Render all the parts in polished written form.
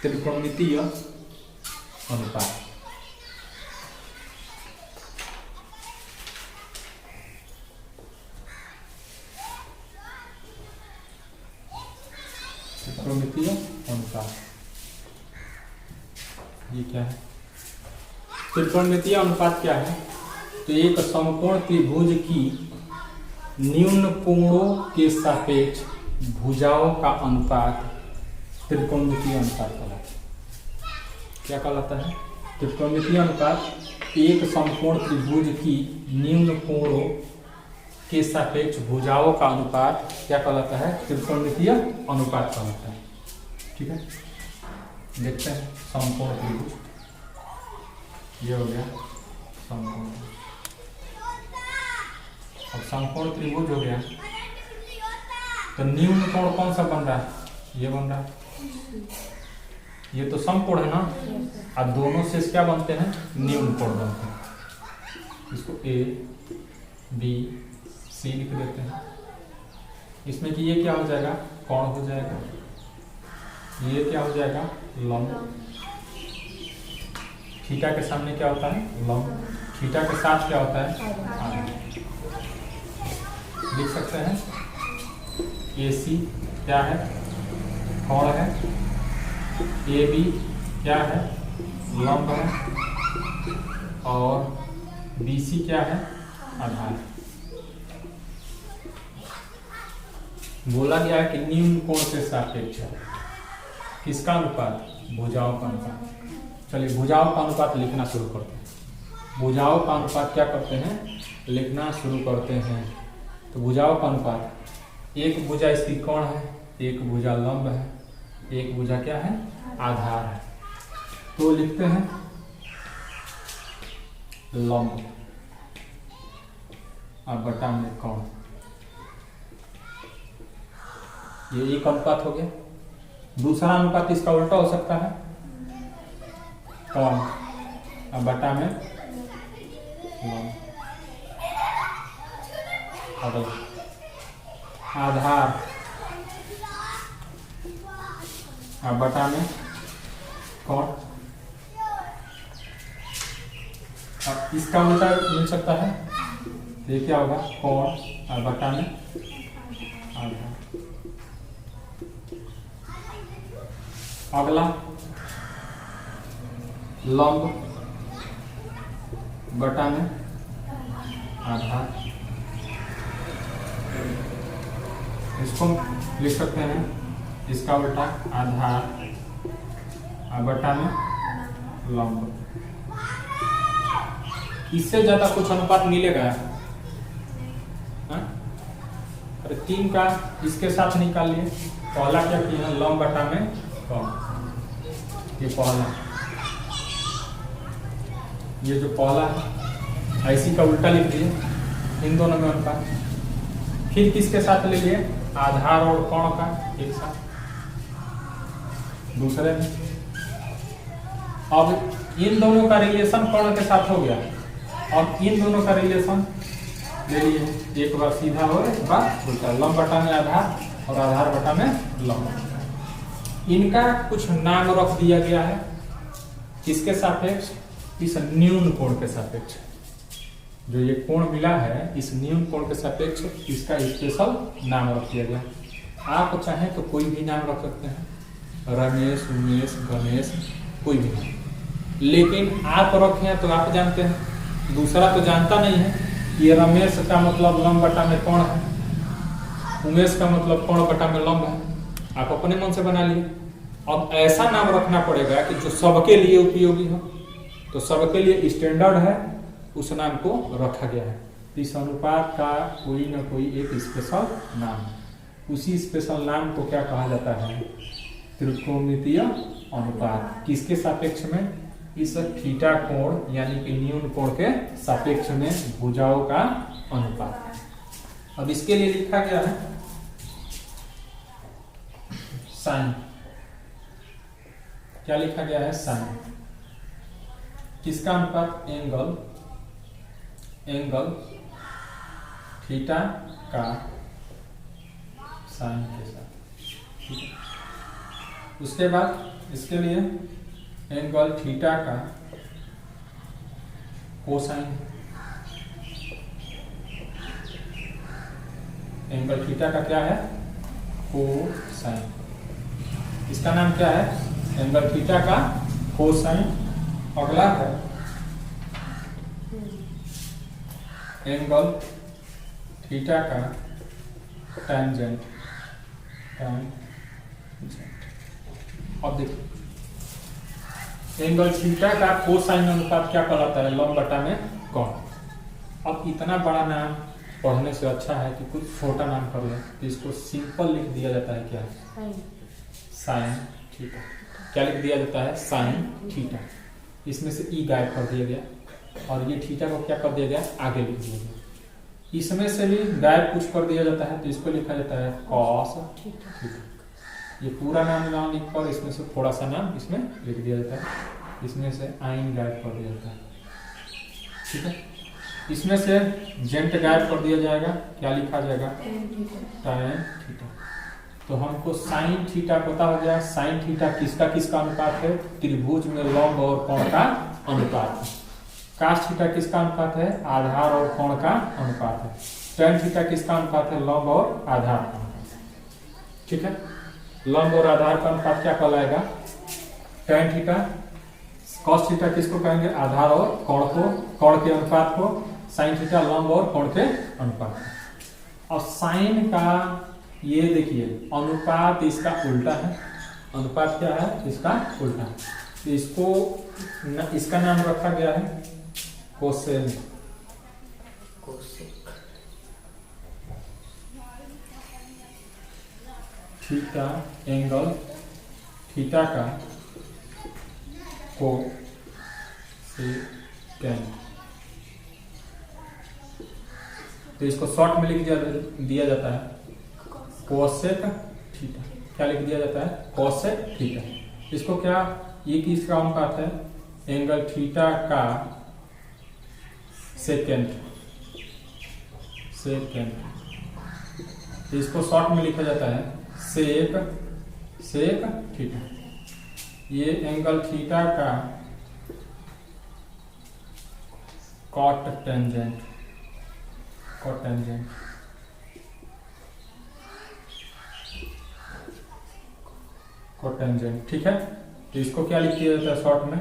त्रिकोणमितीय अनुपात। त्रिकोणमितीय अनुपात ये क्या है? त्रिकोणमितीय अनुपात क्या है? तो एक समकोण त्रिभुज की न्यून कोणों के सापेक्ष भुजाओं का अनुपात त्रिकोणमितीय अनुपात कहलाता है। क्या कहलाता है? त्रिकोणमितीय अनुपात एक समकोण त्रिभुज की न्यून कोणों के सापेक्ष भुजाओं का अनुपात क्या कहलाता है? त्रिकोणमितीय अनुपात कहलाता है। ठीक है, देखते हैं समकोण त्रिभुज। ये हो गया समकोण। अब समकोण त्रिभुज हो गया तो न्यून कोण कौन सा बन रहा है? ये बन रहा है। ये तो समकोण है ना, अब दोनों से क्या बनते हैं? न्यून कोण बनते हैं। इसको ए बी सी लिख देते हैं। इसमें कि ये क्या हो जाएगा? कोण हो जाएगा। ये क्या हो जाएगा? लंब। थीटा के सामने क्या होता है? लंब। थीटा के साथ क्या होता है? आधा। लिख सकते हैं ए सी क्या है? कोण है। ए बी क्या है? लंब है। और बी सी क्या है? आधार। बोला गया है कि न्यून कोण के सापेक्ष है। किसका अनुपात? भुजाओं का अनुपात। चलिए भुजाओं का अनुपात लिखना शुरू करते हैं। भुजाओं का अनुपात क्या करते हैं? लिखना शुरू करते हैं। तो भुजाओं का अनुपात, एक भुजा इसकी कोण है, एक भुजा लंब है, एक भुजा क्या है? आधार है। तो लिखते हैं लंब और बटा में कोण। ये एक अनुपात हो गया। दूसरा अनुपात इसका उल्टा हो सकता है, कोण और बटा में लंब। अगला आधार और बटा में कोण। अब इसका उल्टा मिल सकता है, ये क्या होगा? कोण और बटा में आधार। अगला लंब बटा में आधार। इसको लिख सकते हैं इसका उल्टा आधार और बटा में लंब। इससे ज्यादा कुछ अनुपात मिलेगा? अरे तीन का इसके साथ निकाल लिए। पहला क्या किया? लंब बटा में कोण। ये पहला, ये जो पहला है ऐसी का उल्टा लिख दिए, इन दोनों में अनुपात। फिर किसके साथ ले लिए? आधार और कोण का एक साथ दूसरे में। अब इन दोनों का रिलेशन कोण के साथ हो गया। अब इन दोनों का रिलेशन ले लिए, एक बार सीधा और एक बार उल्टा। लंब बटा में आधार और आधार बटा में लंब। इनका कुछ नाम रख दिया गया है। किसके सापेक्ष? इस न्यून कोण के सापेक्ष। जो ये कोण मिला है इस न्यून कोण के सापेक्ष इसका स्पेशल नाम रख दिया गया। आप चाहें तो कोई भी नाम रख सकते हैं, रमेश, उमेश, गणेश, कोई भी नाम। लेकिन आप रखें तो आप जानते हैं, दूसरा तो जानता नहीं है। ये रमेश का मतलब लंब बटा में कोण है, उमेश का मतलब कोण बटा में लंब है। आप अपने मन से बना लिए। अब ऐसा नाम रखना पड़ेगा कि जो सबके लिए उपयोगी हो। तो सबके लिए स्टैंडर्ड है, उस नाम को रखा गया है। इस अनुपात का कोई ना कोई एक स्पेशल नाम है। उसी स्पेशल नाम को क्या कहा जाता है? त्रिकोणमितीय अनुपात। किसके सापेक्ष में? इस थीटा कोण यानी कि न्यून कोण के सापेक्ष में भुजाओं का अनुपात। अब इसके लिए लिखा गया है साइन। क्या लिखा गया है? साइन। किसका अनुपात? एंगल थीटा का साइन के साथ। उसके बाद इसके लिए एंगल थीटा का कोसाइन, एंगल थीटा का क्या है? कोसाइन। इसका नाम क्या है? एंगल थीटा का कोसाइन। अगला है एंगल थीटा का टेंजेंट। अब देखिए एंगल थीटा का कोसाइन अनुपात क्या कहलाता है? लंब बटा में कोण। अब इतना बड़ा नाम पढ़ने से अच्छा है कि कुछ छोटा नाम कर ले, तो इसको सिंपल लिख दिया जाता है। क्या? Sine theta. क्या लिख दिया जाता है? Sine theta. इसमें से ई गायब कर दिया गया और ये थीटा को क्या कर दिया गया? आगे लिख दिया गया। इसमें से भी गायब कुछ कर दिया जाता है, तो इसको लिखा जाता है कॉस थीटा। ये पूरा नाम ना लिखकर इसमें से थोड़ा सा नाम इसमें लिख दिया जाता है। इसमें से आइन गायब कर दिया जाता है। ठीक है, इसमें से जेंट गायब कर दिया जाएगा। क्या लिखा जाएगा? tan theta. तो हमको साइन थीटा पता हो गया। साइन थीटा किसका किसका अनुपात है? त्रिभुज में लंब और कोण का अनुपात है। कास थीटा किसका अनुपात है? आधार और कोण का अनुपात है। tan थीटा किसका अनुपात है? लंब और आधार का अनुपात। ठीक है, लंब और आधार का अनुपात क्या कहलाएगा? tan theta. cos थीटा किसको कहेंगे? आधार और कोण को, कोण के अनुपात को। sin थीटा लंब और कोण के अनुपात को। और sin का ये देखिए अनुपात इसका उल्टा है। अनुपात क्या है? इसका उल्टा है। तो इसको इसका नाम रखा गया है कोसेक। थीटा एंगल थीटा का कोसेक। तो इसको शॉर्ट में लिख दिया जाता है कोसेक थीटा। क्या लिख दिया जाता है? Cosec theta. इसको क्या? ये किसका अनुपात है? एंगल थीटा का सेकेंड। इसको शॉर्ट में लिखा जाता है सेक थीटा। ये एंगल थीटा का कॉट टेंजेंट। कोटेंजेंट। ठीक है, तो इसको क्या लिख दिया जाता है शॉर्ट में?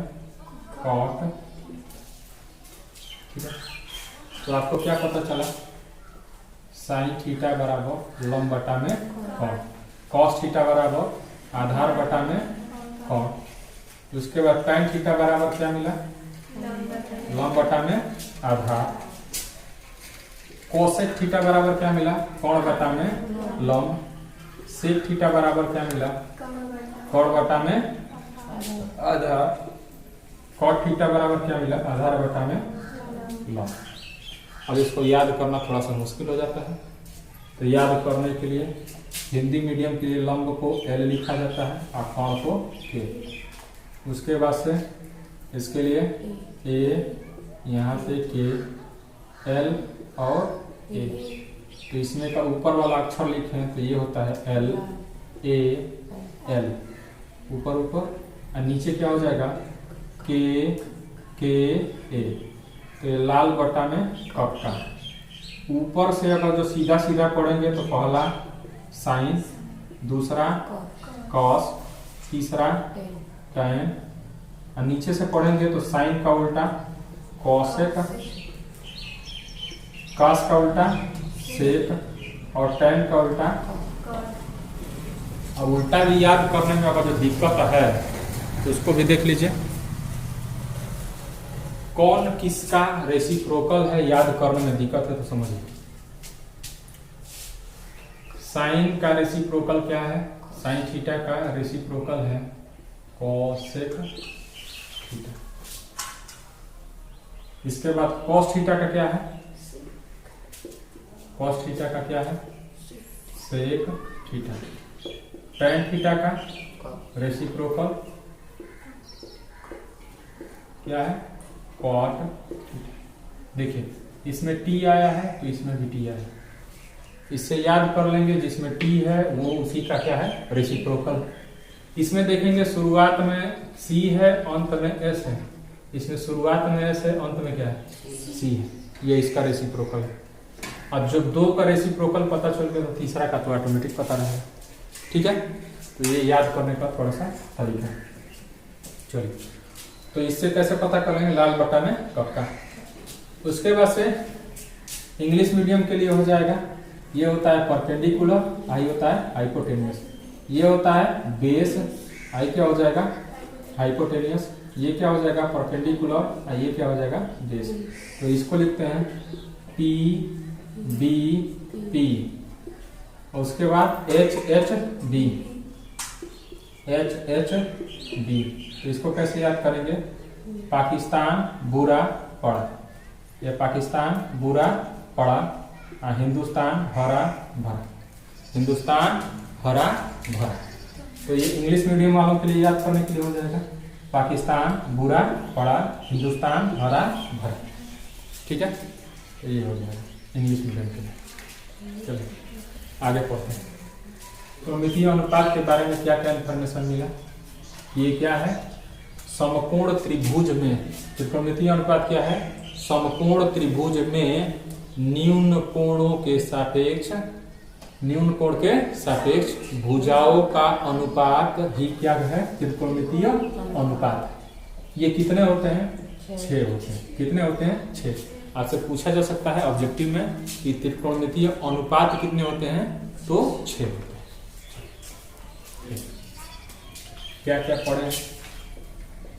कॉट। ठीक है, तो आपको क्या पता चला? साइन थीटा बराबर लंब बटा में कोण, कॉस थीटा बराबर आधार बटा में कोण। उसके बाद tan थीटा बराबर क्या मिला? लंब बटा में आधार। कोसेक थीटा बराबर क्या मिला? कोण बटा में लंब। सेक थीटा बराबर क्या मिला? कोण बटा में आधार। कॉट थीटा बराबर क्या मिला? आधार बटा में लंब। अब इसको याद करना थोड़ा सा मुश्किल हो जाता है, तो याद करने के लिए हिंदी मीडियम के लिए लंब को L लिखा जाता है और कोण को K। उसके बाद से इसके लिए A, यहाँ से K, L और A। तो इसमें का ऊपर वाला अक्षर लिखें तो ये होता है L A L, ऊपर और नीचे क्या हो जाएगा? K K A। तो ये लाल बटा में कपटा। ऊपर से अगर जो सीधा सीधा पढ़ेंगे तो पहला साइन, दूसरा कॉस, तीसरा टैन, और नीचे से पढ़ेंगे तो साइन का उल्टा कॉसेक, कॉस का उल्टा सेक और टैन का उल्टा। अब उल्टा भी याद करने में अगर जो दिक्कत है तो उसको भी देख लीजिए। कौन किसका रेसिप्रोकल है याद करने में दिक्कत है तो समझिए। साइन का रेसिप्रोकल क्या है? साइन थीटा का रेसिप्रोकल है कोसेक थीटा। इसके बाद कॉस थीटा का क्या है? कॉस थीटा का क्या है? Sec theta. टैन थीटा का रेसिप्रोकल क्या है? Cot theta. देखिए इसमें टी आया है तो इसमें भी टी आया है। इससे याद कर लेंगे जिसमें टी है वो उसी का क्या है? रेसिप्रोकल। इसमें देखेंगे शुरुआत में सी है, अंत में एस है। इसमें शुरुआत में एस है, अंत में क्या है, सी है। ये इसका रेसिप्रोकल है। अब जब 2 का रेसिप्रोकल पता चल गया तो तीसरा का तो ऑटोमेटिक पता रहेगा। ठीक है, तो ये याद करने का थोड़ा सा तरीका है। चलिए, तो इससे कैसे पता करेंगे, लाल बटा में कब का। उसके बाद से इंग्लिश मीडियम के लिए हो जाएगा, ये होता है परपेंडिकुलर, आई होता है हाइपोटेनियस। ये होता है बेस, आई क्या हो जाएगा, हाइपोटेनियस। ये क्या हो जाएगा, परपेंडिकुलर, और ये क्या हो जाएगा, बेस। तो इसको लिखते हैं पी बी पी, और उसके बाद H H B, H H B. तो इसको कैसे याद करेंगे, पाकिस्तान बुरा पड़ा, ये पाकिस्तान बुरा पड़ा, हिंदुस्तान हरा भरा, हिंदुस्तान हरा भरा। तो ये इंग्लिश मीडियम वालों के लिए याद करने के लिए हो जाएगा, पाकिस्तान बुरा पड़ा, हिंदुस्तान हरा भरा। ठीक है, तो ये हो जाएगा इंग्लिश मीडियम के लिए। चलिए आगे पढ़ते हैं। त्रिकोणमितीय अनुपात के बारे में क्या क्या इन्फॉर्मेशन मिला, ये क्या है, समकोण त्रिभुज में, त्रिकोणमितीय अनुपात क्या है, समकोण त्रिभुज में न्यून कोणों के सापेक्ष, न्यून कोण के सापेक्ष भुजाओं का अनुपात ही क्या है, त्रिकोणमितीय अनुपात। ये कितने होते हैं, 6 होते हैं। कितने होते हैं, 6। आपसे पूछा जा सकता है ऑब्जेक्टिव में कि त्रिकोणमितीय अनुपात कितने होते हैं, तो 6 होते हैं। क्या क्या पढ़े,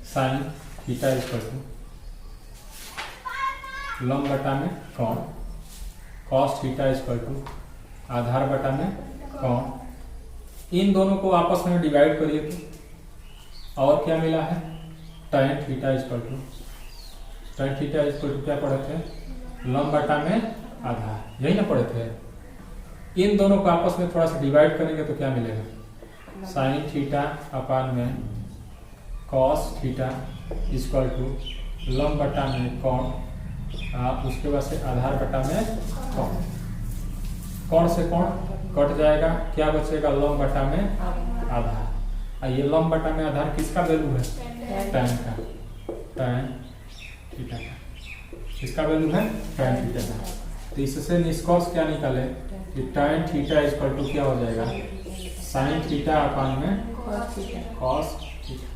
साइन थीटा इक्वल टू लंब बटा में कोण, कॉस थीटा इक्वल टू आधार बटा में कोण। इन दोनों को आपस में डिवाइड करिए तो और क्या मिला है, tan theta equal to, tan theta equal to क्या पढ़े थे, लंब बटा में आधार, यही ना पढ़े थे। इन दोनों को आपस में थोड़ा सा डिवाइड करेंगे तो क्या मिलेगा, साइन थीटा अपान में कॉस थीटा इक्वल टू लंब बटा में कोण, उसके बाद से आधार बटा में कोण। कोण से कोण कट जाएगा, क्या बचेगा, लंब बटा में आधार। ये लंब बटा में आधार किसका वैल्यू है, tan का, tan थीटा का, किसका वैल्यू है, tan थीटा का। तो इससे निष्कर्ष क्या निकाले कि tan थीटा इक्वल टू क्या हो जाएगा, sin थीटा अपान में cos theta,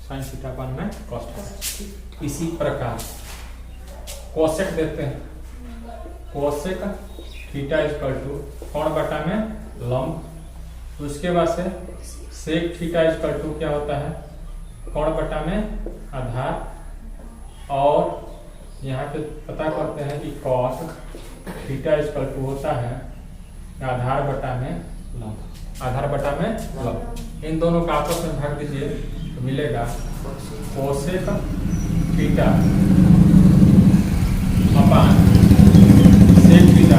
sin theta upon में cos थीटा। इसी प्रकार कोसेक देते हैं, कोसेक थीटा इक्वल टू कोण बटा में लंब, उसके बाद से सेक थीटा इक्वल टू क्या होता है, कोण बटा में आधार, और यहाँ पे पता करते हैं कि कॉस थीटा इक्वल टू होता है आधार बटा में लंब, आधार बटा में लंब। इन दोनों का आपस में भाग दीजिए तो मिलेगा cosec theta upon sec theta,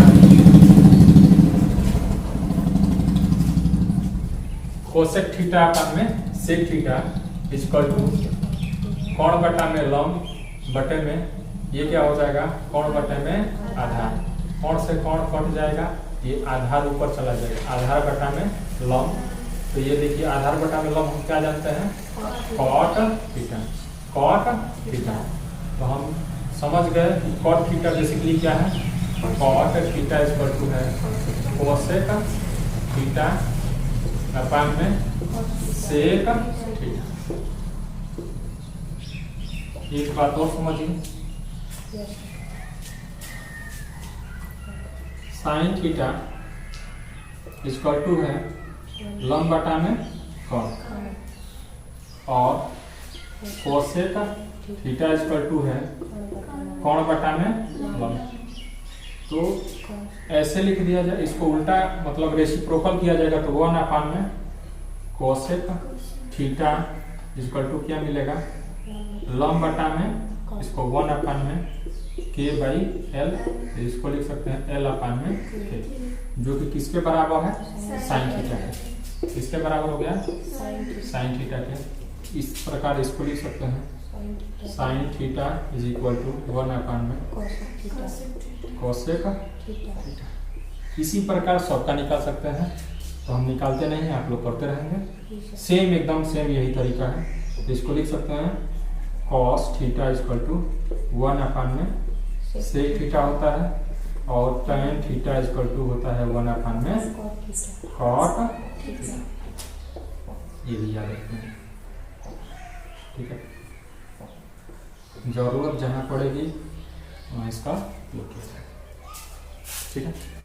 cosec theta upon में सेक थीटा इक्वल टू कोण बटा में लंब बटे में, ये क्या हो जाएगा, कोण बटे में आधार, कोण से कोण कट जाएगा, ये आधार ऊपर चला जाएगा, आधार बटा में लंब। तो ये देखिए आधार बटा में लंब हम क्या जानते हैं, कॉट थीटा, कॉट थीटा। तो हम समझ गए कि कॉट थीटा बेसिकली क्या है, कॉट थीटा इक्वल टू है कोसेक थीटा अपान में सेक थीटा। एक बात और समझिए, साइन थीटा इक्वल टू है लंब बटा में कोण, और कोसेक थीटा इक्वल टू है कोण बटा में लंब। तो ऐसे लिख दिया जाए, इसको उल्टा मतलब रेसिप्रोकल किया जाएगा तो 1 अपान में कोसेक थीटा इक्वल टू क्या मिलेगा, लंब बटा में इसको 1 अपान में k बाई एल, इसको लिख सकते हैं l अपान में k, जो कि किसके बराबर है, साइन थीटा के। किसके बराबर हो गया, साइन थीटा के। इस प्रकार इसको लिख सकते हैं sine theta is equal to 1 upon में कोसेक थीटा। इसी प्रकार सबका निकाल सकते हैं, तो हम निकालते नहीं हैं, आप लोग करते रहेंगे। ठीक है। सेम एकदम सेम यही तरीका है। तो इसको लिख सकते हैं cos थीटा इक्वल टू 1 में sec थीटा होता है और tan थीटा इक्वल टू होता है 1 में cot थीटा। ये भी याद रखना है, ठीक है। जरूरत जहाँ पड़ेगी वहाँ इसका उपयोग किया जाएगा, ठीक है।